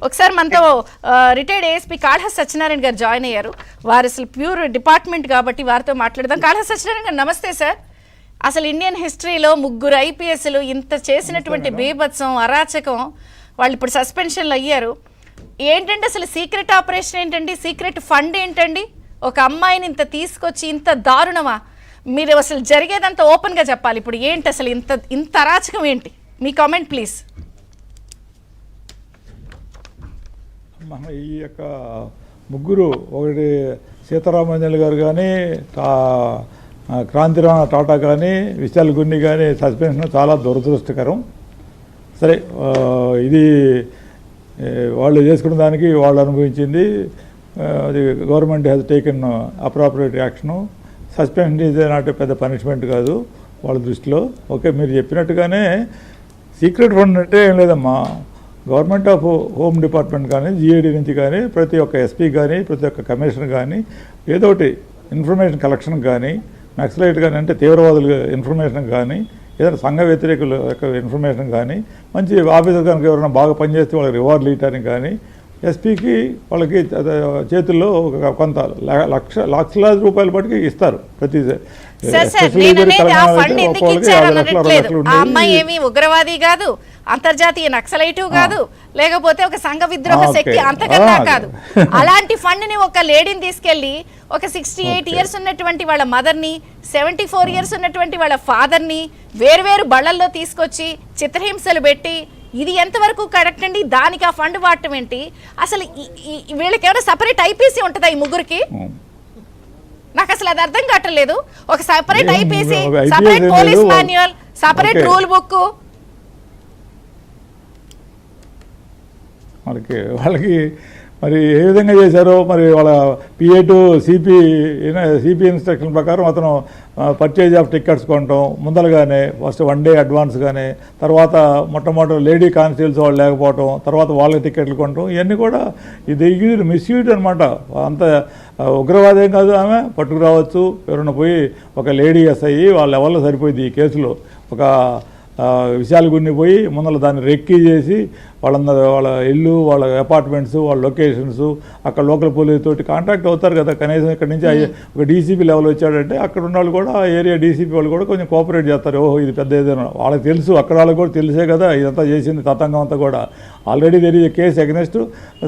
ఒకసారి మనతో retired ASP Kalahasti Satyanarayana గారు జాయిన్ అయ్యారు. వారు అసలు ప్యూర్ డిపార్ట్మెంట్ కాబట్టి వారితో మాట్లాడదాం. కాళహస్తి సత్యనారాయణ గారు నమస్తే సార్. అసలు ఇండియన్ హిస్టరీలో ముగ్గురు ఐపీఎస్లు ఇంత చేసినటువంటి బీభత్సం అరాచకం, వాళ్ళు ఇప్పుడు సస్పెన్షన్లు అయ్యారు. ఏంటంటే అసలు సీక్రెట్ ఆపరేషన్ ఏంటండి, సీక్రెట్ ఫండ్ ఏంటండి? ఒక అమ్మాయిని ఇంత తీసుకొచ్చి ఇంత దారుణమా? మీరు అసలు జరిగేదంతా ఓపెన్గా చెప్పాలి. ఇప్పుడు ఏంటి అసలు ఇంత అరాచకం ఏంటి? మీ కామెంట్ ప్లీజ్. ఈ యొక్క ముగ్గురు, ఒకటి సీతారామంజలి గారు కానీ, క్రాంతిరాణ టాటా కానీ, విశాల్ గున్ని కానీ సస్పెన్షన్ చాలా దురదృష్టకరం. సరే, ఇది వాళ్ళు చేసుకున్న దానికి వాళ్ళు అనుభవించింది. అది government has taken appropriate action. Suspension is not పెద్ద పనిష్మెంట్ కాదు వాళ్ళ దృష్టిలో. ఓకే, మీరు చెప్పినట్టుగానే సీక్రెట్ ఫండ్ అంటే ఏం లేదమ్మా. గవర్నమెంట్ ఆఫ్ హోమ్ డిపార్ట్మెంట్ కానీ, జిఐడి నుంచి కానీ, ప్రతి ఒక్క ఎస్పీ కానీ, ప్రతి ఒక్క కమిషనర్ కానీ ఏదో ఒకటి ఇన్ఫర్మేషన్ కలెక్షన్ కానీ, నక్సలైట్ కానీ అంటే తీవ్రవాదుల ఇన్ఫర్మేషన్ కానీ, ఏదైనా సంఘ వ్యతిరేకుల యొక్క ఇన్ఫర్మేషన్ కానీ, మంచి ఆఫీసర్ కనుక ఎవరైనా బాగా పనిచేస్తే వాళ్ళకి రివార్డులు ఇవ్వడానికి కానీ, ఎస్పీకి వాళ్ళకి చేతుల్లో కొంత లక్షలాది రూపాయల పట్టుకు ఇస్తారు. ప్రతి అమ్మాయి ఏమి ఉగ్రవాది కాదు, అంతర్జాతీయ నక్సలైటు కాదు, లేకపోతే ఒక సంఘ విద్రోహ శక్తి అంతకన్నా కాదు. అలాంటి ఫండ్ ని ఒక లేడీని తీసుకెళ్లి ఒక 68 ఇయర్స్ ఉన్నటువంటి వాళ్ళ మదర్ని, 74 ఇయర్స్ ఉన్నటువంటి వాళ్ళ ఫాదర్ని వేరువేరు బళ్లల్లో తీసుకొచ్చి చిత్రహింసలు పెట్టి, ఇది ఎంతవరకు కరెక్ట్ అండి? దానికి ఆ ఫండ్ వాడటం ఏంటి? అసలు వీళ్ళకి ఏమైనా సపరేట్ ఐపీసీ ఉంటుందా ఈ ముగ్గురికి? నాకు అసలు అది అర్థం కావట్లేదు. ఒక separate IPC, separate police manual, separate rule book. వాళ్ళకి మరి ఏ విధంగా చేశారో మరి వాళ్ళ పిఏ టు సిపి ఇన్స్ట్రక్షన్ ప్రకారం అతను పర్చేజ్ ఆఫ్ టికెట్స్ కొనటం ముందరగానే, ఫస్ట్ 1 డే అడ్వాన్స్గానే, తర్వాత మొట్టమొదటి లేడీ కానిస్టేబుల్స్ వాళ్ళు లేకపోవటం, తర్వాత వాళ్ళకి టికెట్లు కొనటం, ఇవన్నీ కూడా ఇది మిస్యూజ్ అనమాట. అంత ఉగ్రవాదేం కాదు. ఆమె పట్టుకురావచ్చు, ఎవరైనా పోయి ఒక లేడీ ఎస్ఐ వాళ్ళ లెవెల్లో సరిపోయింది ఈ కేసులో. ఒక విశాల్ గున్ని పోయి ముందర దాన్ని రెక్కీ చేసి వాళ్ళందరూ వాళ్ళ ఇల్లు, వాళ్ళ అపార్ట్మెంట్స్, వాళ్ళ లొకేషన్స్, అక్కడ లోకల్ పోలీస్ తోటి కాంటాక్ట్ అవుతారు కదా. కనీసం ఇక్కడ నుంచి ఒక డీసీపీ లెవెల్ వచ్చాడంటే అక్కడ ఉన్న వాళ్ళు కూడా, ఏరియా డీసీపీ వాళ్ళు కూడా కొంచెం కోఆపరేట్ చేస్తారు. ఓహో ఇది పెద్ద ఏదైనా వాళ్ళకి తెలుసు, అక్కడ వాళ్ళకి కూడా తెలిసే కదా ఇదంతా చేసింది తతంగం అంతా కూడా. Already there is a case against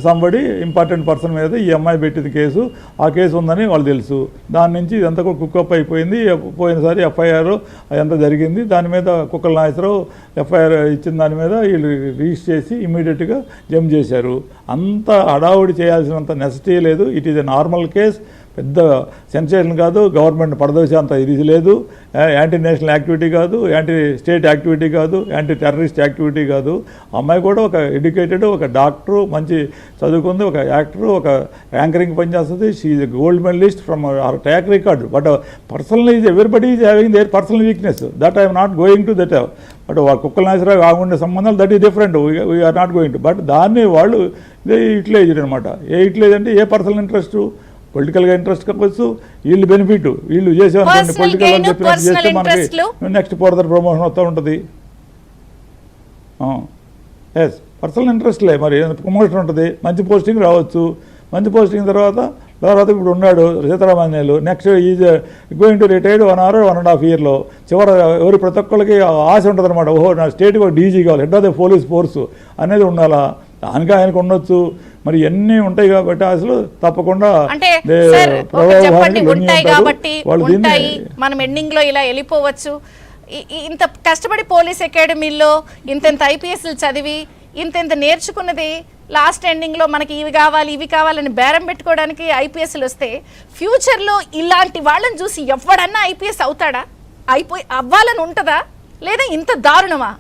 somebody, important person మీద ఈ అమ్మాయి పెట్టింది కేసు. ఆ కేసు ఉందని వాళ్ళు తెలుసు. దాని నుంచి ఇదంతా కూడా కుక్కప్ అయిపోయింది. పోయినసారి ఎఫ్ఐఆర్ అదంతా జరిగింది. దాని మీద కుక్కల నాయసరావు ఎఫ్ఐఆర్ ఇచ్చిన దాని మీద వీళ్ళు రిజిస్టర్ చేసి ఇమీడియట్గా జంప్ చేశారు. అంత హడావుడి చేయాల్సినంత నెసెసిటీ లేదు. It is a normal case, పెద్ద సెన్సేషన్ కాదు. గవర్నమెంట్ పడదోసే అంత ఇది లేదు. యాంటీ నేషనల్ యాక్టివిటీ కాదు, యాంటీ స్టేట్ యాక్టివిటీ కాదు, యాంటీ టెర్రరిస్ట్ యాక్టివిటీ కాదు. అమ్మాయి కూడా ఒక ఎడ్యుకేటెడ్, ఒక డాక్టరు, మంచి చదువుకుంది, ఒక యాక్టరు, ఒక యాంకరింగ్ పనిచేస్తుంది. She is a gold medalist from our track record. But personal is everybody is having their personal weakness. That I'm not going to that. But కుక్కల నాశరావు కాకుండా సంబంధాలు that is different. We are not going to. But దాన్ని వాళ్ళు utilized అనమాట. ఏ utilize అంటే ఏ పర్సనల్ ఇంట్రెస్ట్, పొలిటికల్గా ఇంట్రెస్ట్ కావచ్చు, వీళ్ళు బెనిఫిట్, వీళ్ళు చేసేవాళ్ళండి పొలిటికల్ అని చెప్పినట్టు చేస్తే మనకి నెక్స్ట్ ఫర్దర్ ప్రమోషన్ వస్తూ ఉంటుంది. ఎస్, పర్సనల్ ఇంట్రెస్ట్లే. మరి ప్రమోషన్ ఉంటుంది, మంచి పోస్టింగ్ రావచ్చు. మంచి పోస్టింగ్ తర్వాత ఇప్పుడు ఉన్నాడు Seetharamanjali, next is going to retired 1 or 1.5 yearలో. ఎవరి ప్రతి ఒక్కరికి ఆశ ఉంటుంది అనమాట. ఓహో, నా స్టేట్కి ఒక డీజీ కావాలి, head of the police force అనేది ఉండాలా. దానికి ఆయనకు ఉండొచ్చు. మరి ఎన్ని ఉంటాయి కాబట్టి అసలు తప్పకుండా మనం ఎండింగ్ లో ఇలా వెళ్ళిపోవచ్చు. ఇంత కష్టపడి పోలీస్ అకాడమీలో ఇంత ఐపీఎస్లు చదివి ఇంత నేర్చుకున్నది లాస్ట్ ఎండింగ్ లో మనకి ఇవి కావాలని బేరం పెట్టుకోవడానికి ఐపీఎస్లు వస్తే, ఫ్యూచర్ లో ఇలాంటి వాళ్ళని చూసి ఎవడన్నా ఐపీఎస్ అవుతాడా? అవ్వాలని ఉంటుందా? లేదా ఇంత దారుణమా?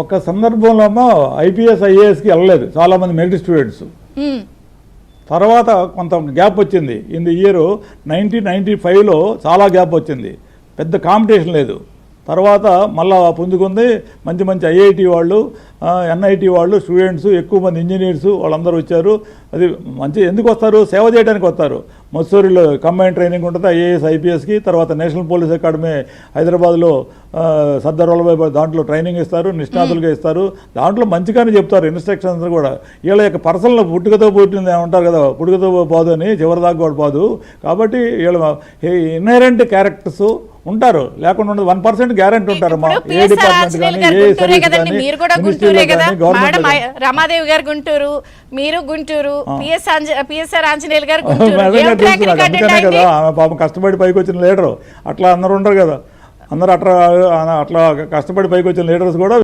ఒక సందర్భంలో ఐపీఎస్ ఐఏఎస్కి వెళ్ళలేదు చాలామంది మెరిట్ స్టూడెంట్స్. తర్వాత కొంత గ్యాప్ వచ్చింది. ఇన్ ది ఇయర్ 1995లో చాలా గ్యాప్ వచ్చింది, పెద్ద కాంపిటీషన్ లేదు. తర్వాత మళ్ళా పుంజుకుంది. మంచి ఐఐటి వాళ్ళు, ఎన్ఐటి వాళ్ళు, స్టూడెంట్స్, ఎక్కువ మంది ఇంజనీర్స్ వాళ్ళందరూ వచ్చారు. అది మంచి ఎందుకు వస్తారు? సేవ చేయడానికి వస్తారు. మసూరిలో కంబైన్ ట్రైనింగ్ ఉంటుంది ఐఏఎస్ ఐపీఎస్కి. తర్వాత నేషనల్ పోలీస్ అకాడమీ హైదరాబాద్లో సర్దార్ వల్లభాయ్ దాంట్లో ట్రైనింగ్ ఇస్తారు, నిష్ణాతులుగా ఇస్తారు. దాంట్లో మంచిగానే చెప్తారు ఇన్స్ట్రక్షన్స్ కూడా. వీళ్ళ యొక్క పర్సనల్ పుట్టుకతో పుట్టింది ఏమంటారు కదా, పుట్టుకతో పోదు అని చివరిదాకా కూడా పోదు. కాబట్టి వీళ్ళ ఇన్హెరెంట్ క్యారెక్టర్స్ ఉంటారు, లేకుండా ఉండదు. 1% గ్యారెంటీ ఉంటారమ్మా. ఇప్పుడు ఏ PSR డిపార్ట్మెంట్ ఆంజనేయులు కానీ, గారు ఏ గుంటూరే సర్వీస్ కదండి, కానీ, మీరు కూడా మినిస్ట్రీలో గుంటూరే కదా, కానీ, గవర్నమెంట్ మేడం రమాదేవి గారు గుంటూరు, మీరు గుంటూరు, పిఎస్ఆర్ ఆంజనేయులు గారు గుంటూరు. మేడం ఏం గారు track తెలుసు నాకు, record అందుకనే అండి? కదా ఆమె పాపం కష్టపడి పైకి వచ్చిన లీడరు. అట్లా అందరూ ఉండరు కదా, అందరూ అట్లా కష్టపడి పైకి వచ్చిన లీడర్స్ కూడా